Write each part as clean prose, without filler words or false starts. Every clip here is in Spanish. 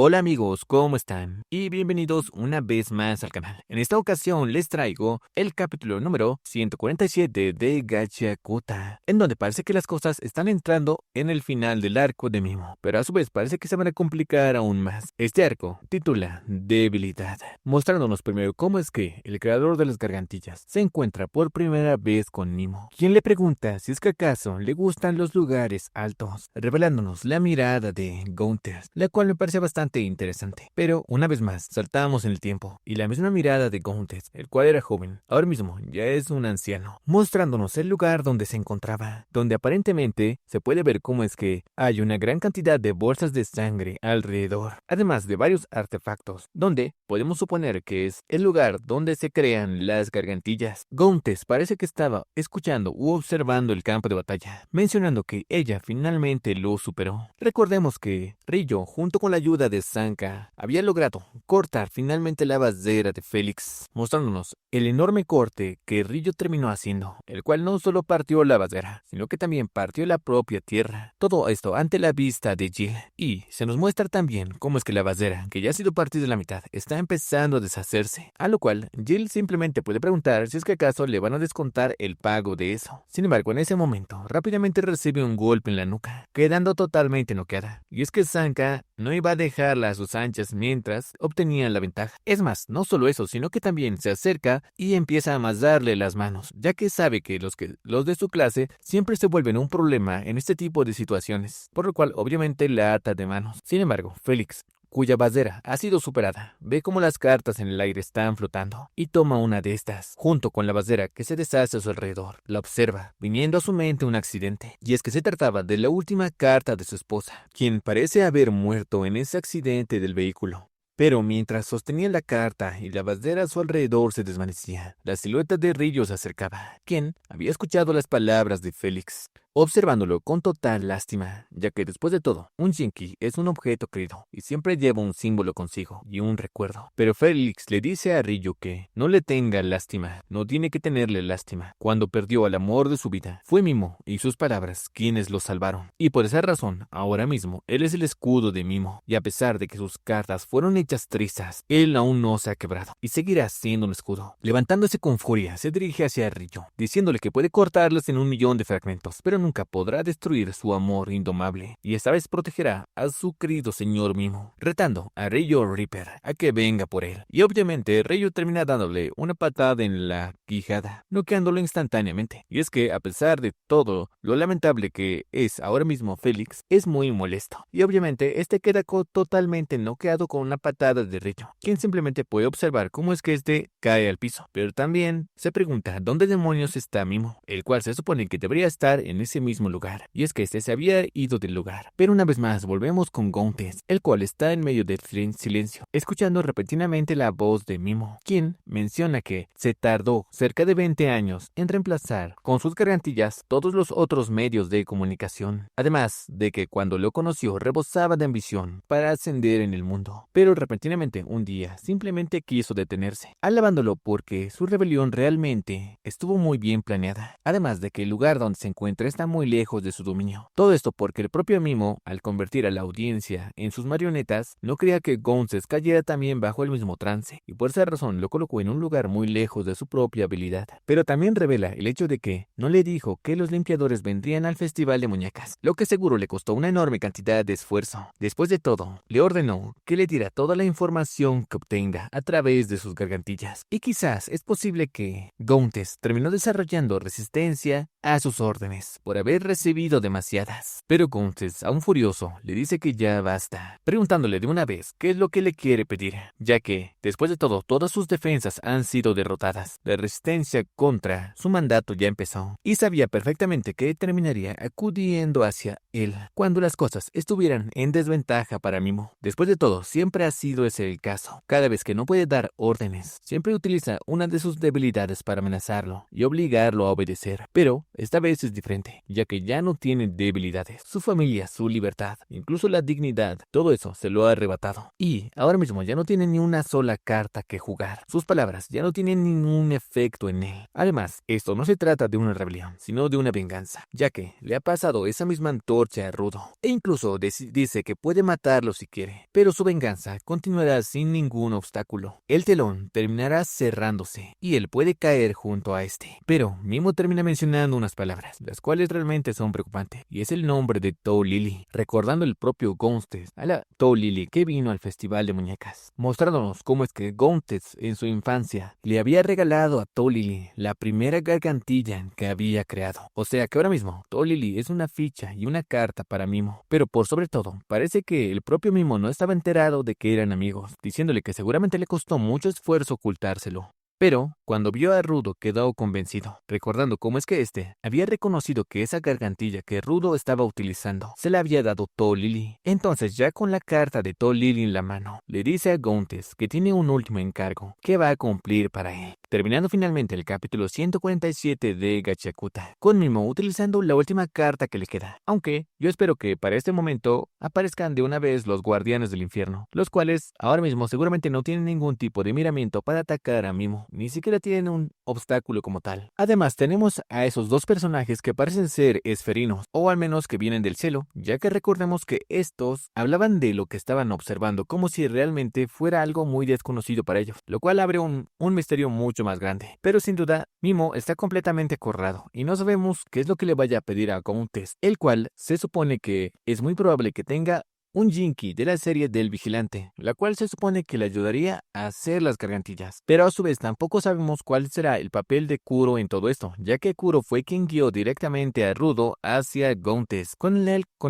Hola amigos, ¿cómo están? Y bienvenidos una vez más al canal. En esta ocasión les traigo el capítulo número 147 de Gacha Kota, en donde parece que las cosas están entrando en el final del arco de Mimo, pero a su vez parece que se van a complicar aún más. Este arco titula Debilidad, mostrándonos primero cómo es que el creador de las gargantillas se encuentra por primera vez con Mimo, quien le pregunta si es que acaso le gustan los lugares altos, revelándonos la mirada de Gaunter, la cual me parece bastante interesante. Pero una vez más, saltamos en el tiempo y la misma mirada de Gaunter, el cual era joven, ahora mismo ya es un anciano, mostrándonos el lugar donde se encontraba, donde aparentemente se puede ver cómo es que hay una gran cantidad de bolsas de sangre alrededor, además de varios artefactos, donde podemos suponer que es el lugar donde se crean las gargantillas. Gaunter parece que estaba escuchando u observando el campo de batalla, mencionando que ella finalmente lo superó. Recordemos que Ryo, junto con la ayuda de Sanka, había logrado cortar finalmente la vasera de Félix, mostrándonos el enorme corte que Ryo terminó haciendo, el cual no solo partió la vasera, sino que también partió la propia tierra. Todo esto ante la vista de Jill, y se nos muestra también cómo es que la vasera, que ya ha sido partida a la mitad, está empezando a deshacerse, a lo cual Jill simplemente puede preguntar si es que acaso le van a descontar el pago de eso. Sin embargo, en ese momento, rápidamente recibe un golpe en la nuca, quedando totalmente noqueada, y es que Sanka no iba a dejarla a sus anchas mientras obtenían la ventaja. Es más, no solo eso, sino que también se acerca y empieza a amasarle las manos, ya que sabe que los de su clase siempre se vuelven un problema en este tipo de situaciones, por lo cual obviamente la ata de manos. Sin embargo, Félix, cuya vasera ha sido superada, ve cómo las cartas en el aire están flotando y toma una de estas, junto con la vasera que se deshace a su alrededor. La observa, viniendo a su mente un accidente, y es que se trataba de la última carta de su esposa, quien parece haber muerto en ese accidente del vehículo. Pero mientras sostenía la carta y la vasera a su alrededor se desvanecía, la silueta de Ryo se acercaba, quien había escuchado las palabras de Félix, observándolo con total lástima, ya que después de todo, un Shinki es un objeto querido y siempre lleva un símbolo consigo y un recuerdo. Pero Félix le dice a Ryo que no le tenga lástima, no tiene que tenerle lástima. Cuando perdió al amor de su vida, fue Mimo y sus palabras quienes lo salvaron. Y por esa razón, ahora mismo, él es el escudo de Mimo, y a pesar de que sus cartas fueron hechas trizas, él aún no se ha quebrado y seguirá siendo un escudo. Levantándose con furia, se dirige hacia Ryo, diciéndole que puede cortarlos en 1.000.000 de fragmentos, pero nunca podrá destruir su amor indomable, y esta vez protegerá a su querido señor Mimo, retando a Ryo Reaper a que venga por él. Y obviamente Ryo termina dándole una patada en la quijada, noqueándolo instantáneamente. Y es que a pesar de todo lo lamentable que es ahora mismo Félix, es muy molesto, y obviamente este queda totalmente noqueado con una patada de Ryo, quien simplemente puede observar cómo es que este cae al piso, pero también se pregunta dónde demonios está Mimo, el cual se supone que debería estar en ese mismo lugar, y es que este se había ido del lugar. Pero una vez más volvemos con Gaunter, el cual está en medio del silencio, escuchando repentinamente la voz de Mimo, quien menciona que se tardó cerca de 20 años en reemplazar con sus gargantillas todos los otros medios de comunicación, además de que cuando lo conoció rebosaba de ambición para ascender en el mundo, pero repentinamente un día simplemente quiso detenerse, alabándolo porque su rebelión realmente estuvo muy bien planeada, además de que el lugar donde se encuentra está muy lejos de su dominio. Todo esto porque el propio Mimo, al convertir a la audiencia en sus marionetas, no quería que Gaunter cayera también bajo el mismo trance, y por esa razón lo colocó en un lugar muy lejos de su propia habilidad. Pero también revela el hecho de que no le dijo que los limpiadores vendrían al festival de muñecas, lo que seguro le costó una enorme cantidad de esfuerzo. Después de todo, le ordenó que le diera toda la información que obtenga a través de sus gargantillas, y quizás es posible que Gaunter terminó desarrollando resistencia a sus órdenes por haber recibido demasiadas. Pero Gaunter, aún furioso, le dice que ya basta, preguntándole de una vez qué es lo que le quiere pedir, ya que, después de todo, todas sus defensas han sido derrotadas. La resistencia contra su mandato ya empezó, y sabía perfectamente que terminaría acudiendo hacia él cuando las cosas estuvieran en desventaja para Mimo. Después de todo, siempre ha sido ese el caso. Cada vez que no puede dar órdenes, siempre utiliza una de sus debilidades para amenazarlo y obligarlo a obedecer. Pero esta vez es diferente, ya que ya no tiene debilidades. Su familia, su libertad, incluso la dignidad, todo eso se lo ha arrebatado. Y ahora mismo ya no tiene ni una sola carta que jugar. Sus palabras ya no tienen ningún efecto en él. Además, esto no se trata de una rebelión, sino de una venganza, ya que le ha pasado esa misma antorcha antorcha a Rudo, e incluso dice que puede matarlo si quiere, pero su venganza continuará sin ningún obstáculo. El telón terminará cerrándose, y él puede caer junto a este. Pero Mimo termina mencionando unas palabras, las cuales realmente son preocupantes, y es el nombre de Tou Lily, recordando el propio Gontes a la Tou Lily que vino al festival de muñecas, mostrándonos cómo es que Gontes en su infancia le había regalado a Tou Lily la primera gargantilla que había creado. O sea que ahora mismo Tou Lily es una ficha y una carta para Mimo, pero por sobre todo parece que el propio Mimo no estaba enterado de que eran amigos, diciéndole que seguramente le costó mucho esfuerzo ocultárselo. Pero, cuando vio a Rudo, quedó convencido, recordando cómo es que este había reconocido que esa gargantilla que Rudo estaba utilizando se la había dado Tou Lily. Entonces, ya con la carta de Tou Lily en la mano, le dice a Gontes que tiene un último encargo que va a cumplir para él. Terminando finalmente el capítulo 147 de Gachiakuta, con Mimo utilizando la última carta que le queda. Aunque, yo espero que para este momento aparezcan de una vez los guardianes del infierno, los cuales ahora mismo seguramente no tienen ningún tipo de miramiento para atacar a Mimo. Ni siquiera tienen un obstáculo como tal. Además, tenemos a esos dos personajes que parecen ser esferinos, o al menos que vienen del cielo, ya que recordemos que estos hablaban de lo que estaban observando, como si realmente fuera algo muy desconocido para ellos, lo cual abre un misterio mucho más grande. Pero sin duda, Mimo está completamente acorralado, y no sabemos qué es lo que le vaya a pedir a Gontes, el cual se supone que es muy probable que tenga un Jinky de la serie del Vigilante, la cual se supone que le ayudaría a hacer las gargantillas. Pero a su vez tampoco sabemos cuál será el papel de Kuro en todo esto, ya que Kuro fue quien guió directamente a Rudo hacia Gontes, con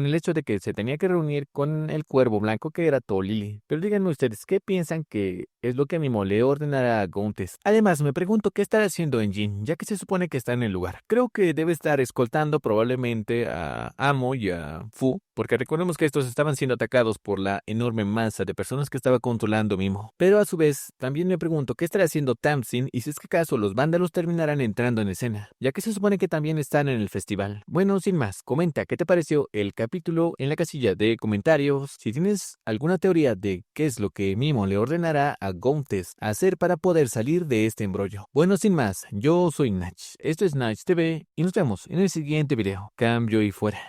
el hecho de que se tenía que reunir con el cuervo blanco que era Tou Lily. Pero díganme ustedes, ¿qué piensan que es lo que Mimo le ordenará a Gontes? Además, me pregunto qué estará haciendo en Jin, ya que se supone que está en el lugar. Creo que debe estar escoltando probablemente a Amo y a Fu, porque recordemos que estos estaban siendo atacados por la enorme masa de personas que estaba controlando Mimo. Pero a su vez, también me pregunto qué estará haciendo Tamsin y si es que acaso los vándalos terminarán entrando en escena, ya que se supone que también están en el festival. Bueno, sin más, comenta qué te pareció el capítulo en la casilla de comentarios. Si tienes alguna teoría de qué es lo que Mimo le ordenará a Gontes hacer para poder salir de este embrollo. Bueno, sin más, yo soy Nach, esto es Nach TV y nos vemos en el siguiente video. Cambio y fuera.